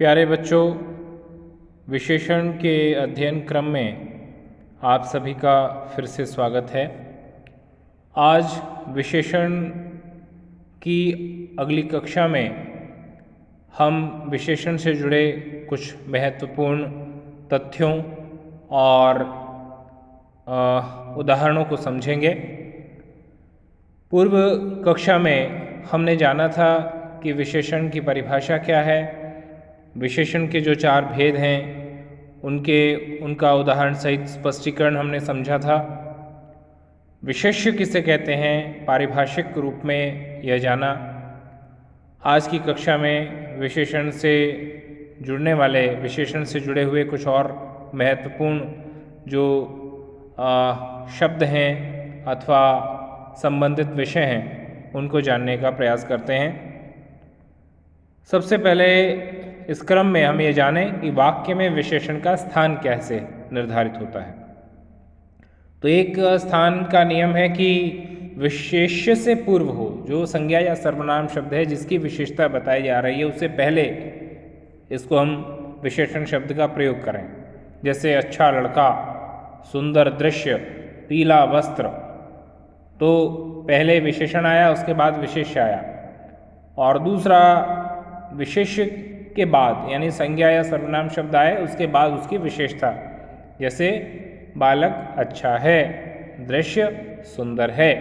प्यारे बच्चों, विशेषण के अध्ययन क्रम में आप सभी का फिर से स्वागत है। आज विशेषण की अगली कक्षा में हम विशेषण से जुड़े कुछ महत्वपूर्ण तथ्यों और उदाहरणों को समझेंगे। पूर्व कक्षा में हमने जाना था कि विशेषण की परिभाषा क्या है, विशेषण के जो 4 भेद हैं उनका उदाहरण सहित स्पष्टीकरण हमने समझा था। विशेष्य किसे कहते हैं, पारिभाषिक रूप में यह जाना। आज की कक्षा में विशेषण से जुड़े हुए कुछ और महत्वपूर्ण जो शब्द हैं अथवा संबंधित विषय हैं उनको जानने का प्रयास करते हैं। सबसे पहले इस क्रम में हम ये जानें कि वाक्य में विशेषण का स्थान कैसे निर्धारित होता है। तो एक स्थान का नियम है कि विशेष्य से पूर्व हो, जो संज्ञा या सर्वनाम शब्द है जिसकी विशेषता बताई जा रही है उससे पहले इसको हम विशेषण शब्द का प्रयोग करें। जैसे अच्छा लड़का, सुंदर दृश्य, पीला वस्त्र, तो पहले विशेषण आया उसके बाद विशेष्य आया, और दूसरा विशेष्य के बाद यानी संज्ञा या सर्वनाम शब्द आए उसके बाद उसकी विशेषता। जैसे बालक अच्छा है, दृश्य सुंदर है।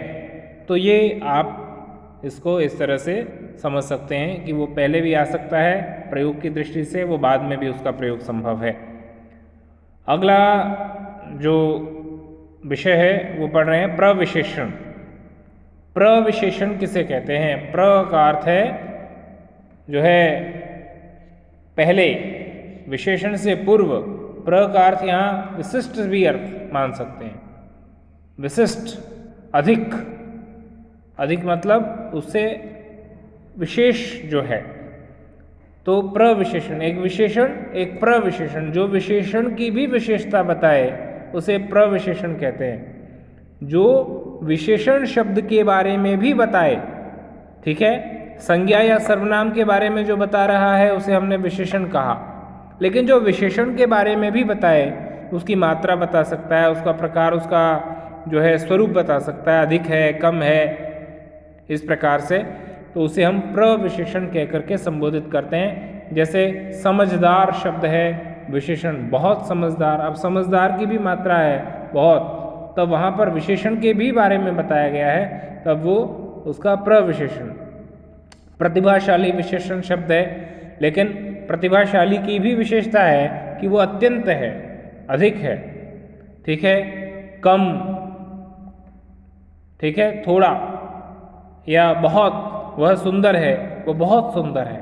तो ये आप इसको इस तरह से समझ सकते हैं कि वो पहले भी आ सकता है प्रयोग की दृष्टि से, वो बाद में भी उसका प्रयोग संभव है। अगला जो विषय है वो पढ़ रहे हैं प्रविशेषण। प्रविशेषण किसे कहते हैं? प्र का अर्थ है जो है पहले, विशेषण से पूर्व। प्र का अर्थ यहाँ विशिष्ट भी अर्थ मान सकते हैं। विशिष्ट, अधिक, अधिक मतलब उससे विशेष जो है। तो प्रविशेषण एक विशेषण, एक प्रविशेषण, जो विशेषण की भी विशेषता बताए उसे प्रविशेषण कहते हैं। जो विशेषण शब्द के बारे में भी बताए, ठीक है, संज्ञा या सर्वनाम के बारे में जो बता रहा है उसे हमने विशेषण कहा, लेकिन जो विशेषण के बारे में भी बताए, उसकी मात्रा बता सकता है, उसका प्रकार, उसका जो है स्वरूप बता सकता है, अधिक है, कम है, इस प्रकार से, तो उसे हम प्रविशेषण कह करके संबोधित करते हैं। जैसे समझदार शब्द है विशेषण, बहुत समझदार। अब समझदार की भी मात्रा है बहुत, तब वहाँ पर विशेषण के भी बारे में बताया गया है, तब वो उसका प्रविशेषण। प्रतिभाशाली विशेषण शब्द है, लेकिन प्रतिभाशाली की भी विशेषता है कि वो अत्यंत है, अधिक है, ठीक है, कम, ठीक है, थोड़ा या बहुत। वह सुंदर है, वह बहुत सुंदर है,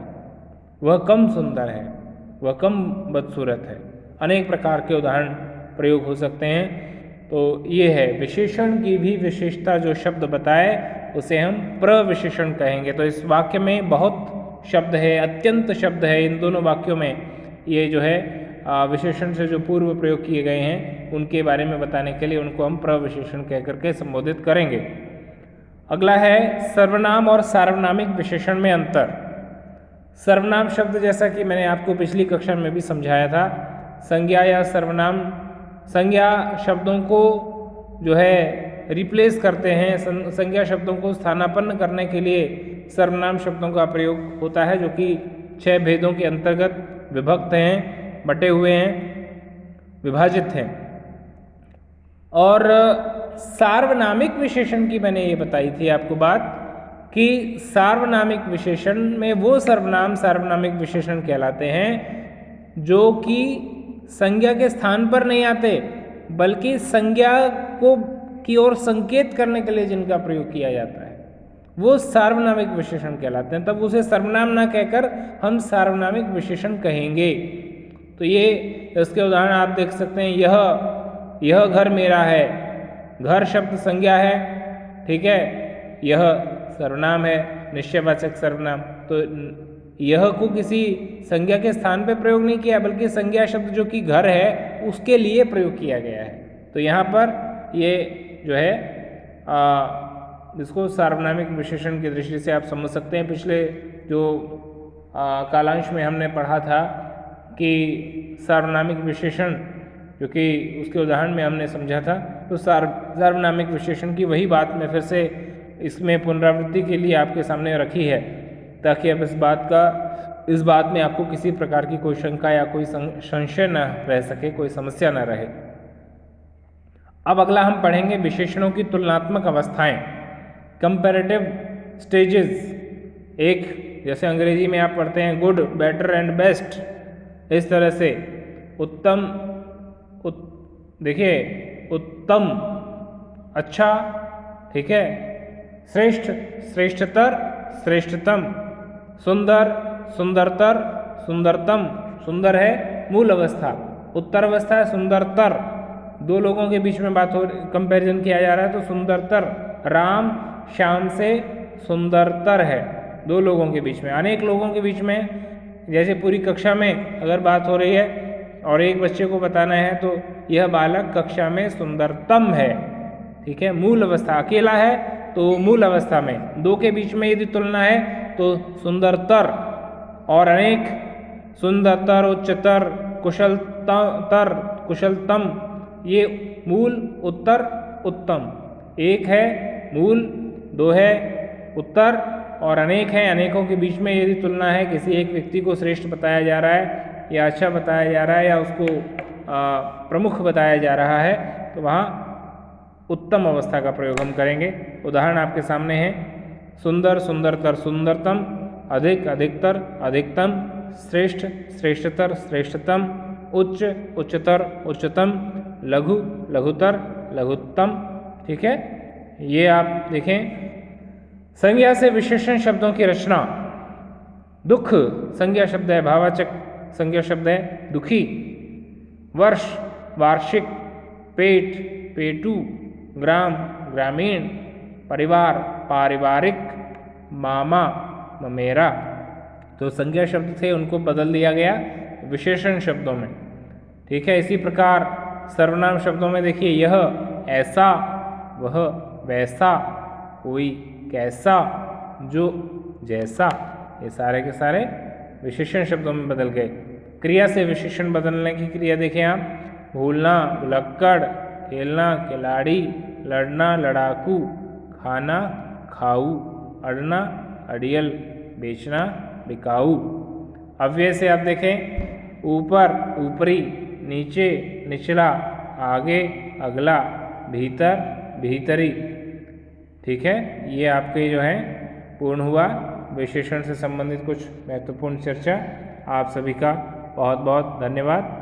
वह कम सुंदर है, वह कम बदसूरत है। अनेक प्रकार के उदाहरण प्रयोग हो सकते हैं। तो ये है विशेषण की भी विशेषता, जो शब्द बताए उसे हम प्रविशेषण कहेंगे। तो इस वाक्य में बहुत शब्द है, अत्यंत शब्द है। इन दोनों वाक्यों में ये जो है विशेषण से जो पूर्व प्रयोग किए गए हैं उनके बारे में बताने के लिए उनको हम प्रविशेषण कह करके संबोधित करेंगे। अगला है सर्वनाम और सार्वनामिक विशेषण में अंतर। सर्वनाम शब्द, जैसा कि मैंने आपको पिछली कक्षा में भी समझाया था, संज्ञा या सर्वनाम, संज्ञा शब्दों को जो है रिप्लेस करते हैं, संज्ञा शब्दों को स्थानापन्न करने के लिए सर्वनाम शब्दों का प्रयोग होता है, जो कि 6 भेदों के अंतर्गत विभक्त हैं, बटे हुए हैं, विभाजित हैं। और सार्वनामिक विशेषण की मैंने ये बताई थी आपको बात कि सार्वनामिक विशेषण में वो सर्वनाम सार्वनामिक विशेषण कहलाते हैं जो कि संज्ञा के स्थान पर नहीं आते, बल्कि संज्ञा को की ओर संकेत करने के लिए जिनका प्रयोग किया जाता है, वो सार्वनामिक विशेषण कहलाते हैं। तब उसे सर्वनाम ना कहकर हम सार्वनामिक विशेषण कहेंगे। तो ये इसके उदाहरण आप देख सकते हैं। यह घर मेरा है, घर शब्द संज्ञा है, ठीक है, यह सर्वनाम है, निश्चयवाचक सर्वनाम। तो यह को किसी संज्ञा के स्थान पे प्रयोग नहीं किया, बल्कि संज्ञा शब्द जो कि घर है उसके लिए प्रयोग किया गया है। तो यहाँ पर ये जो है इसको सार्वनामिक विशेषण की दृष्टि से आप समझ सकते हैं। पिछले जो कालांश में हमने पढ़ा था कि सार्वनामिक विशेषण जो कि उसके उदाहरण में हमने समझा था, तो सार्वनामिक विशेषण की वही बात मैं फिर से इसमें पुनरावृत्ति के लिए आपके सामने रखी है, ताकि अब इस बात में आपको किसी प्रकार की कोई शंका या कोई संशय न रह सके, कोई समस्या न रहे। अब अगला हम पढ़ेंगे विशेषणों की तुलनात्मक अवस्थाएं, कंपैरेटिव स्टेजेस। एक जैसे अंग्रेजी में आप पढ़ते हैं गुड, बेटर एंड बेस्ट, इस तरह से उत्तम, देखिए उत्तम, अच्छा, ठीक है, श्रेष्ठ, श्रेष्ठतर, श्रेष्ठतम, सुंदर, सुंदरतर, सुंदरतम। सुंदर है मूल अवस्था, उत्तर अवस्था है सुंदरतर। दो लोगों के बीच में बात हो, कंपैरिजन किया जा रहा है, तो सुंदरतर, राम श्याम से सुंदरतर है दो लोगों के बीच में। अनेक लोगों के बीच में, जैसे पूरी कक्षा में अगर बात हो रही है और एक बच्चे को बताना है तो यह बालक कक्षा में सुंदरतम है, ठीक है, मूल अवस्था। अकेला है तो मूल अवस्था में, दो के बीच में यदि तुलना है तो सुंदरतर, और अनेक, सुंदरतर, उच्चतर, कुशलतर, कुशलतम, ये मूल, उत्तर, उत्तम। एक है मूल, दो है उत्तर और अनेक है। अनेकों के बीच में यदि तुलना है, किसी एक व्यक्ति को श्रेष्ठ बताया जा रहा है या अच्छा बताया जा रहा है या उसको प्रमुख बताया जा रहा है, तो वहाँ उत्तम अवस्था का प्रयोग हम करेंगे। उदाहरण आपके सामने है, सुंदर, सुंदरतर, सुंदरतम, अधिक, अधिकतर, अधिकतम, श्रेष्ठ, श्रेष्ठतर, श्रेष्ठतम, उच्च, उच्चतर, उच्चतम, लघु, लघुतर, लघुत्तम, ठीक है। ये आप देखें। संज्ञा से विशेषण शब्दों की रचना। दुख संज्ञा शब्द है, भाववाचक संज्ञा शब्द है दुखी। वर्ष, वार्षिक, पेट, पेटू, ग्राम, ग्रामीण, परिवार, पारिवारिक, मामा, ममेरा। तो संज्ञा शब्द थे, उनको बदल दिया गया विशेषण शब्दों में, ठीक है। इसी प्रकार सर्वनाम शब्दों में देखिए, यह, ऐसा, वह, वैसा, कोई, कैसा, जो, जैसा, ये सारे के सारे विशेषण शब्दों में बदल गए। क्रिया से विशेषण बदलने की क्रिया देखें आप, भूलना, भुलक्कड़, खेलना, खिलाड़ी, लड़ना, लड़ाकू, खाना, खाऊ, अड़ना, अड़ियल, बेचना, बिकाऊ। अव्यय से आप देखें, ऊपर, ऊपरी, नीचे, निचला, आगे, अगला, भीतर, भीतरी, ठीक है। ये आपके जो है पूर्ण हुआ विशेषण से संबंधित कुछ महत्वपूर्ण चर्चा। आप सभी का बहुत बहुत धन्यवाद।